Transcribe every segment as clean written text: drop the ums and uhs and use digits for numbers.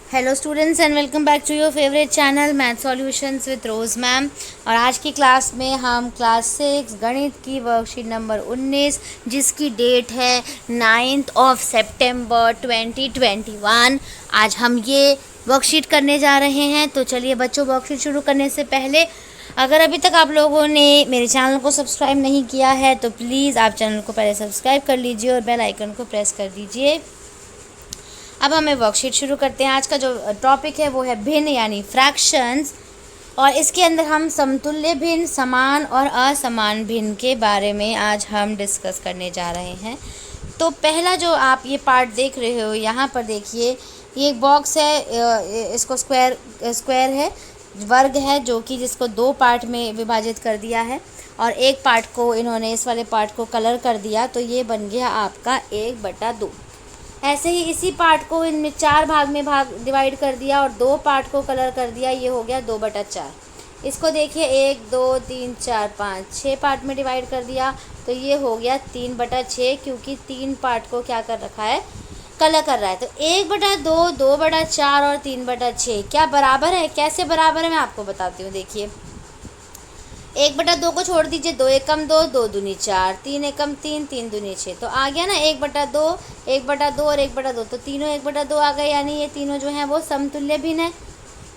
Hello students and welcome back to your favourite channel math solutions with Rose ma'am. और आज की class में हम क्लास 6 गणित की वर्कशीट नंबर 19 जिसकी डेट है 9 सितंबर 2021, आज हम ये वर्कशीट करने जा रहे हैं। तो चलिए बच्चों, वर्कशीट शुरू करने से पहले अगर अभी तक आप लोगों ने मेरे चैनल को सब्सक्राइब नहीं किया है तो प्लीज़ आप चैनल को पहले सब्सक्राइब कर लीजिए और बेल आइकन को प्रेस कर दीजिए। अब हमें वर्कशीट शुरू करते हैं। आज का जो टॉपिक है वो है भिन्न यानी फ्रैक्शंस, और इसके अंदर हम समतुल्य भिन्न, समान और असमान भिन्न के बारे में आज हम डिस्कस करने जा रहे हैं। तो पहला जो आप ये पार्ट देख रहे हो यहाँ पर देखिए, ये एक बॉक्स है, इसको स्क्वायर है, वर्ग है, जो कि जिसको दो पार्ट में विभाजित कर दिया है और एक पार्ट को इन्होंने इस वाले पार्ट को कलर कर दिया, तो ये बन गया आपका 1/2। ऐसे ही इसी पार्ट को इनमें 4 भाग में डिवाइड कर दिया और दो पार्ट को कलर कर दिया, ये हो गया 2/4। इसको देखिए 1 2 3 4 5 6 पार्ट में डिवाइड कर दिया, तो ये हो गया 3/6, क्योंकि 3 पार्ट को क्या कर रखा है, कलर कर रहा है। तो 1/2, 2/4 और 3/6 क्या बराबर है? कैसे बराबर है मैं आपको बताती हूँ। देखिए 1/2 को छोड़ दीजिए, 2 एकम 2, 2 दूनी 4, 3 एकम 3, 3 दूनी 6, तो आ गया ना 1/2, 1/2 और 1/2, तो तीनों 1/2 आ गए, यानी ये तीनों जो हैं वो समतुल्य भिन्न है।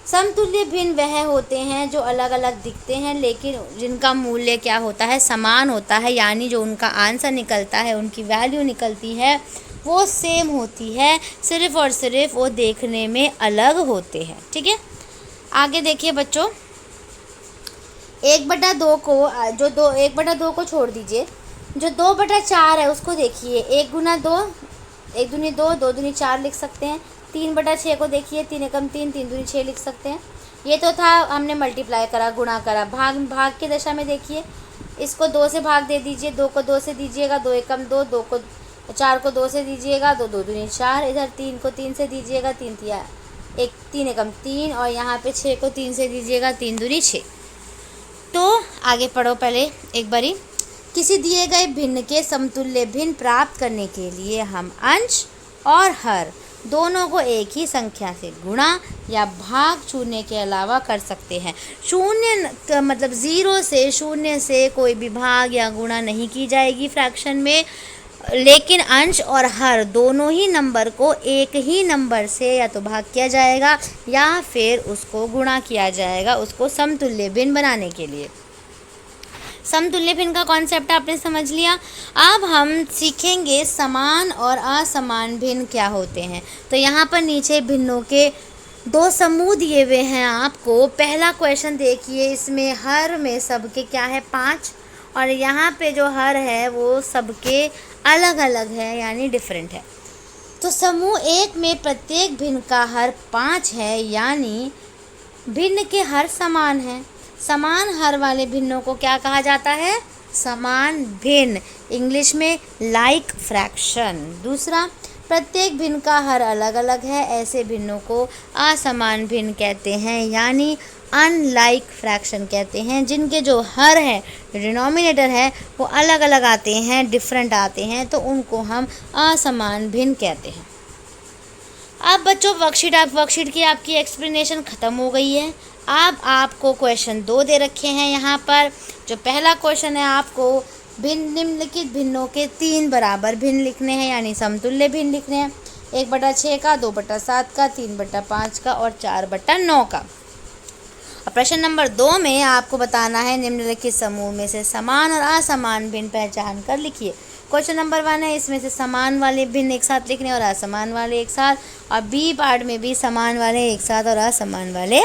समतुल्य भिन्न वह होते हैं जो अलग अलग दिखते हैं लेकिन जिनका मूल्य क्या होता है, समान होता है, यानी जो उनका आंसर निकलता है, उनकी वैल्यू निकलती है वो सेम होती है, सिर्फ और सिर्फ वो देखने में अलग होते हैं। ठीक है, आगे देखिए बच्चों, 1/2 को 1/2 को छोड़ दीजिए, जो 2/4 है उसको देखिए, 1 गुना 2, 1 दूनी 2, 2 दूनी 4 लिख सकते हैं। 3/6 को देखिए, 3 एकम 3, 3 दूनी 6 लिख सकते हैं। ये तो था, हमने मल्टीप्लाई करा, गुणा करा। भाग की दशा में देखिए, इसको 2 से भाग दे दीजिए, 2 को 2 से दीजिएगा, 2 एकम 2, 2 को 4 को 2 से दीजिएगा, 2 2 दूनी 4, इधर 3 को 3 से दीजिएगा, 3 एकम 3, और यहाँ पे 6 को 3 से दीजिएगा, 3 दूनी 6। तो आगे पढ़ो पहले एक बारी। किसी दिए गए भिन्न के समतुल्य भिन्न प्राप्त करने के लिए हम अंश और हर दोनों को एक ही संख्या से गुणा या भाग शून्य के अलावा कर सकते हैं। शून्य मतलब 0 से कोई भी भाग या गुणा नहीं की जाएगी फ्रैक्शन में, लेकिन अंश और हर दोनों ही नंबर को एक ही नंबर से या तो भाग किया जाएगा या फिर उसको गुणा किया जाएगा, उसको समतुल्य भिन्न बनाने के लिए। समतुल्य भिन्न का कॉन्सेप्ट आपने समझ लिया। अब हम सीखेंगे समान और असमान भिन्न क्या होते हैं। तो यहाँ पर नीचे भिन्नों के 2 समूह दिए हुए हैं आपको। पहला क्वेश्चन देखिए, इसमें हर में सबके क्या है, 5, और यहाँ पे जो हर है वो सबके अलग अलग है, यानी डिफरेंट है। तो समूह 1 में प्रत्येक भिन्न का हर 5 है, यानी भिन्न के हर समान है। समान हर वाले भिन्नों को क्या कहा जाता है, समान भिन्न, इंग्लिश में लाइक फ्रैक्शन। दूसरा, प्रत्येक भिन्न का हर अलग अलग है, ऐसे भिन्नों को असमान भिन्न कहते हैं, यानी अनलाइक फ्रैक्शन कहते हैं, जिनके जो हर है, डिनोमिनेटर है, वो अलग अलग आते हैं, डिफरेंट आते हैं, तो उनको हम असमान भिन्न कहते हैं। अब बच्चों वर्कशीट की आपकी एक्सप्लेनेशन ख़त्म हो गई है। अब आपको क्वेश्चन 2 दे रखे हैं यहाँ पर। जो पहला क्वेश्चन है, आपको निम्नलिखित भिन्नों के 3 बराबर भिन्न लिखने हैं, यानी समतुल्य भिन्न लिखने हैं। 1/6 का, 2/7 का, 3/5 का और 4/9 का। प्रश्न नंबर 2 में आपको बताना है निम्नलिखित समूह में से समान और असमान भिन्न पहचान कर लिखिए। क्वेश्चन नंबर 1 है, इसमें से समान वाले भिन्न एक साथ लिखने और असमान वाले एक साथ, और बी पार्ट में भी समान वाले एक साथ और असमान वाले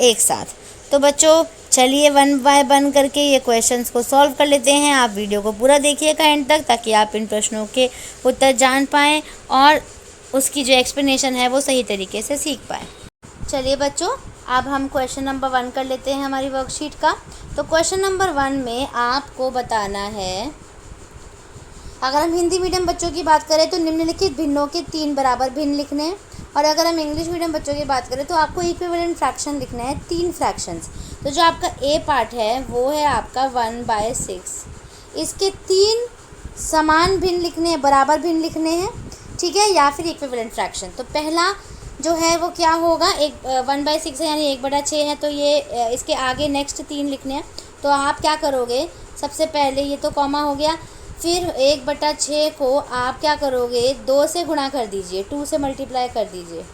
एक साथ। तो बच्चों चलिए 1 बाय 1 करके ये क्वेश्चंस को सॉल्व कर लेते हैं। आप वीडियो को पूरा देखिएगा एंड तक, ताकि आप इन प्रश्नों के उत्तर जान पाएँ और उसकी जो एक्सप्लेनेशन है वो सही तरीके से सीख पाएँ। चलिए बच्चों, अब हम क्वेश्चन नंबर 1 कर लेते हैं हमारी वर्कशीट का। तो क्वेश्चन नंबर 1 में आपको बताना है, अगर हम हिंदी मीडियम बच्चों की बात करें तो निम्नलिखित भिन्नों के 3 बराबर भिन्न लिखने हैं, और अगर हम इंग्लिश मीडियम बच्चों की बात करें तो आपको इक्विवेलेंट फ्रैक्शन लिखना है, 3 फ्रैक्शंस। तो जो आपका ए पार्ट है वो है आपका 1/6। इसके 3 समान भिन्न लिखने हैं, बराबर भिन्न लिखने हैं, ठीक है, या फिर इक्विवेलेंट फ्रैक्शन। तो पहला जो है वो क्या होगा, एक 1/6 है यानी 1/6 है, तो ये इसके आगे नेक्स्ट 3 लिखने हैं। तो आप क्या करोगे, सबसे पहले ये तो कॉमा हो गया, फिर 1/6 को आप क्या करोगे, 2 से गुणा कर दीजिए, 2 से मल्टीप्लाई कर दीजिए।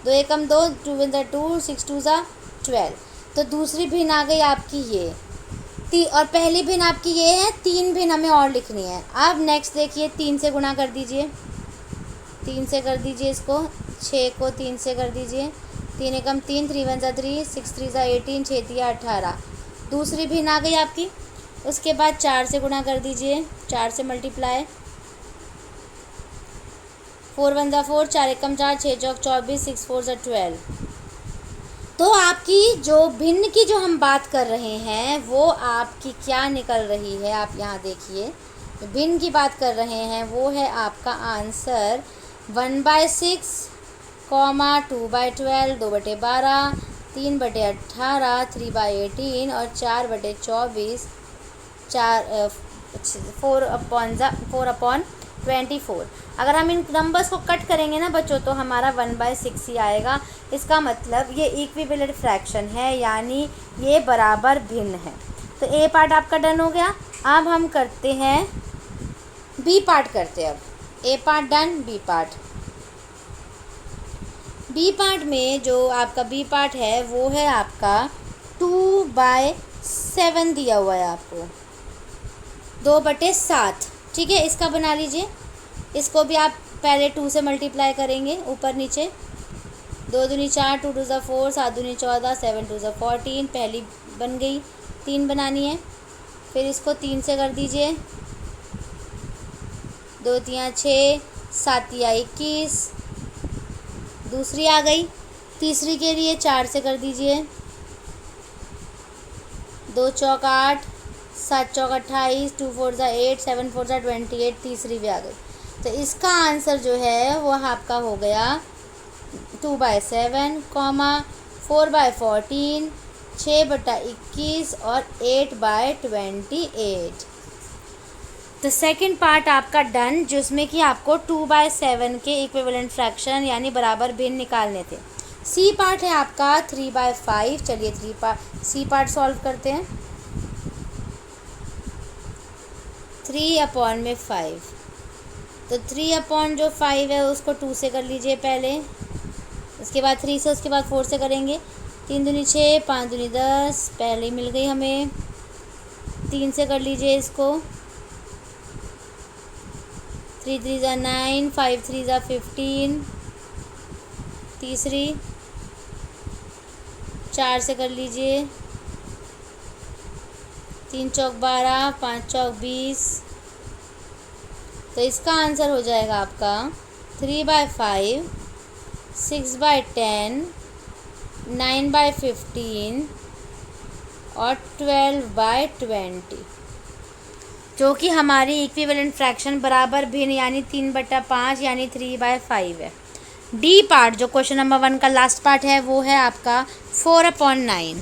2 एकम 2, 2 × 2, 6 × 2 = 12। तो दूसरी भिन्न आ गई आपकी ये और पहली भिन्न आपकी ये है। 3 भिन्न हमें और लिखनी है। अब नेक्स्ट देखिए, 3 से गुणा कर दीजिए, 3 से कर दीजिए इसको, 6 को 3 से कर दीजिए, 3 एकम 3, 3 × 1 = 3, 6 × 3 = 18, 6 × 3 = 18। दूसरी भिन्न आ गई आपकी। उसके बाद 4 से गुणा कर दीजिए, 4 से मल्टीप्लाई, 4 × 1 = 4, 4 एकम 4, 6 चौक 24, 6 × 4 = 12। तो आपकी जो भिन्न की जो हम बात कर रहे हैं वो आपकी क्या निकल रही है, आप यहाँ देखिए, भिन्न की बात कर रहे हैं वो है आपका आंसर 1/6, 2/12, 2/12, 3/18, 3/18 और 4/24, 4/24। अगर हम इन नंबर्स को कट करेंगे ना बच्चों, तो हमारा 1/6 ही आएगा। इसका मतलब ये इक्विवेलेंट फ्रैक्शन है, यानी ये बराबर भिन्न है। तो ए पार्ट आपका डन हो गया। अब हम करते हैं बी पार्ट करते हैं। अब A part done, B part. B part में जो आपका बी पार्ट है वो है आपका 2/7 दिया हुआ है आपको, 2/7। ठीक है, इसका बना लीजिए। इसको भी आप पहले 2 से मल्टीप्लाई करेंगे, ऊपर नीचे, 2 दूनी 4, 2 2 = 4, 7 दूनी 14, 7 2 = 14। पहली बन गई, 3 बनानी है। फिर इसको 3 से कर दीजिए, 2 3 6, 7 21। दूसरी आ गई। तीसरी के लिए 4 से कर दीजिए, 2 चौक 8, 7 चौक 28, 2 4 = 8, 7 4 = 28। तीसरी भी आ गई। तो इसका आंसर जो है वो आपका हो गया 2/7, 4/14, 6/21 और 8/28। तो सेकंड पार्ट आपका डन, जिसमें कि आपको 2/7 के इक्विवेलेंट फ्रैक्शन यानी बराबर भिन्न निकालने थे। सी पार्ट है आपका 3/5। चलिए सी पार्ट सॉल्व करते हैं। 3/5। तो 3/5 है उसको 2 से कर लीजिए पहले, उसके बाद 3 से, उसके बाद 4 से करेंगे। 3 दूनी 6, 5 दूनी 10, पहले ही मिल गई हमें। 3 से कर लीजिए इसको, 3 3 = 9, 5 3 = 15। तीसरी 4 से कर लीजिए, 3 चौक 12, 5 चौक 20। तो इसका आंसर हो जाएगा आपका 3/5, 6/10, 9/15 और 12/20, जो कि हमारी इक्विवेलेंट फ्रैक्शन बराबर भिन्न यानी 3/5 यानी 3/5 है। डी पार्ट जो क्वेश्चन नंबर 1 का लास्ट पार्ट है वो है आपका 4/9,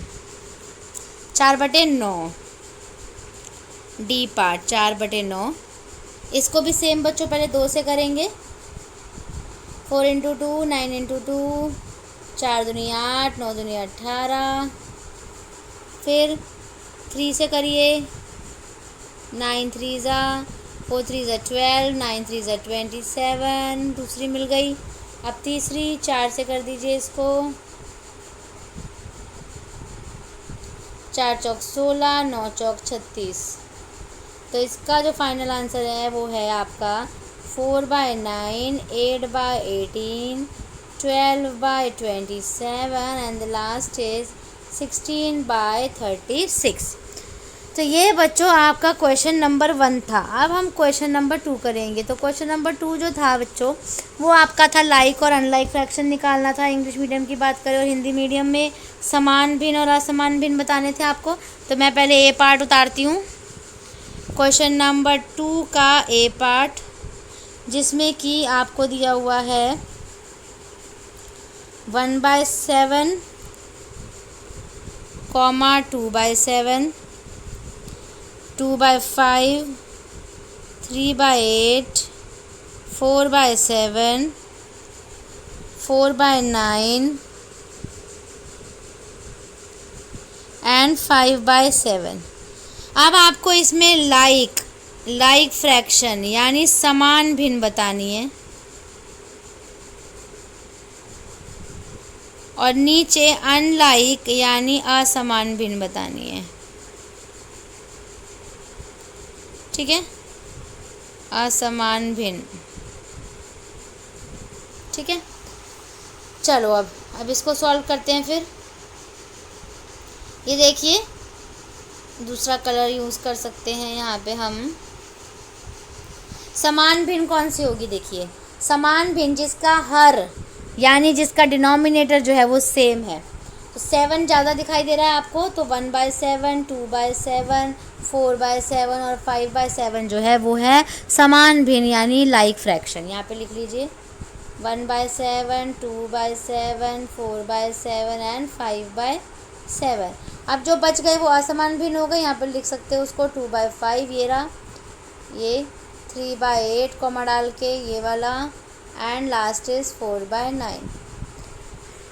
4/9। D part 4/9। इसको भी सेम बच्चों पहले 2 से करेंगे, 4 × 2, 9 × 2, 4 दूनी 8, 9 दूनी 18। फिर 3 से करिए, 9 3 = 4 3 = 12, 9 3 = 27। दूसरी मिल गई। अब तीसरी 4 से कर दीजिए इसको, 4 चौक 16, 9 चौक 36। तो इसका जो फाइनल आंसर है वो है आपका 4/9, 8/18, 12/27 एंड द लास्ट इज 16/36। तो ये बच्चों आपका क्वेश्चन नंबर 1 था। अब हम क्वेश्चन नंबर 2 करेंगे। तो क्वेश्चन नंबर 2 जो था बच्चों वो आपका था लाइक और अनलाइक फ्रैक्शन निकालना था। इंग्लिश मीडियम की बात करें और हिंदी मीडियम में समान भिन्न और असमान भिन्न बताने थे आपको। तो मैं पहले ए पार्ट उतारती हूँ, क्वेश्चन नंबर 2 का ए पार्ट, जिसमें कि आपको दिया हुआ है 1/7, 2/7, 2/5, 3/8, 4/7, 4/9 एंड 5/7। अब आपको इसमें लाइक फ्रैक्शन यानी समान भिन्न बतानी है, और नीचे अनलाइक यानी असमान भिन्न बतानी है। ठीक है, असमान भिन्न। ठीक है, चलो अब इसको सॉल्व करते हैं। फिर ये देखिए, दूसरा कलर यूज़ कर सकते हैं यहाँ पे हम। समान भिन्न कौन सी होगी? देखिए, समान भिन्न जिसका हर यानी जिसका डिनोमिनेटर जो है वो सेम है। तो 7 ज़्यादा दिखाई दे रहा है आपको, तो 1/7, 2/7, 4/7 और 5/7 जो है वो है समान भिन्न यानी लाइक फ्रैक्शन। यहाँ पे लिख लीजिए 1/7, 2/7, 4/7 एंड 5/7। अब जो बच गए वो असमान भिन्न हो गए। यहाँ पर लिख सकते हो उसको 2/5, ये रहा, ये 3/8 कॉमा डाल के ये वाला, एंड लास्ट इज 4/9।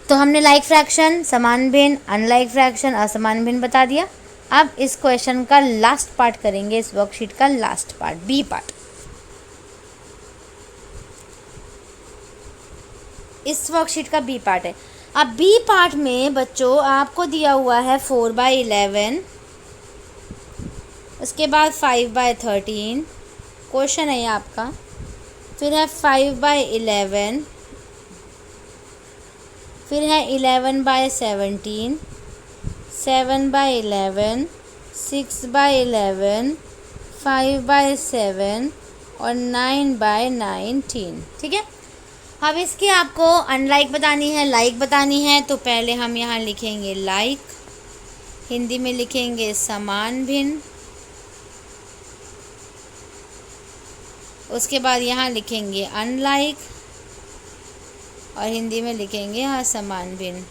तो हमने लाइक फ्रैक्शन, समान भिन्न, अनलाइक फ्रैक्शन, असमान भिन्न बता दिया। अब इस क्वेश्चन का लास्ट पार्ट करेंगे, इस वर्कशीट का लास्ट पार्ट, बी पार्ट। इस वर्कशीट का बी पार्ट है। अब बी पार्ट में बच्चों आपको दिया हुआ है 4/11, उसके बाद 5/13 क्वेश्चन है ये आपका, फिर है 5/11, फिर है 11/17, 7/11, 6/11, 5/7 और 9/19। ठीक है, अब इसकी आपको अनलाइक बतानी है, लाइक बतानी है। तो पहले हम यहाँ लिखेंगे लाइक, हिंदी में लिखेंगे समान भिन्न, उसके बाद यहाँ लिखेंगे अनलाइक और हिंदी में लिखेंगे असमान भिन्न।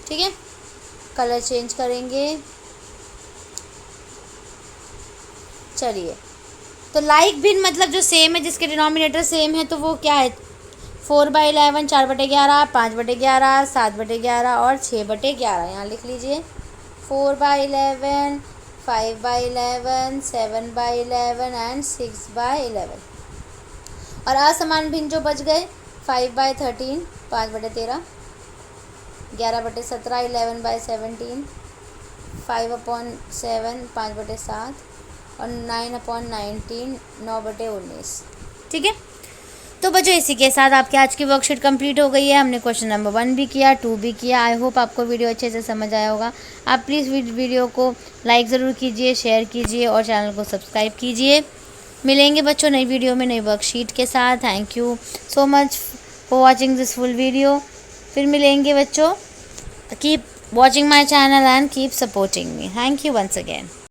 ठीक है, कलर चेंज करेंगे। चलिए, तो लाइक भिन्न मतलब जो सेम है, जिसके डिनोमिनेटर सेम है, तो वो क्या है? 4/11, 4/11, 5/11, 7/11 और 6/11। यहाँ लिख लीजिए 4/11, 5/11, 7/11 एंड 6/11। और असमान भिन्न जो बच गए 5/13, 5/13, 11/17, 11/17, 5/7, 5/7 और 9/19, 9/19। ठीक है, तो बच्चों इसी के साथ आपकी आज की वर्कशीट कंप्लीट हो गई है। हमने क्वेश्चन नंबर 1 भी किया, 2 भी किया। आई होप आपको वीडियो अच्छे से समझ आया होगा। आप प्लीज़ वीडियो को लाइक ज़रूर कीजिए, शेयर कीजिए और चैनल को सब्सक्राइब कीजिए। मिलेंगे बच्चों नई वीडियो में, नई वर्कशीट के साथ। Thank you so much for watching this full video. फिर मिलेंगे बच्चों। Keep watching my channel and keep supporting me. Thank you once again.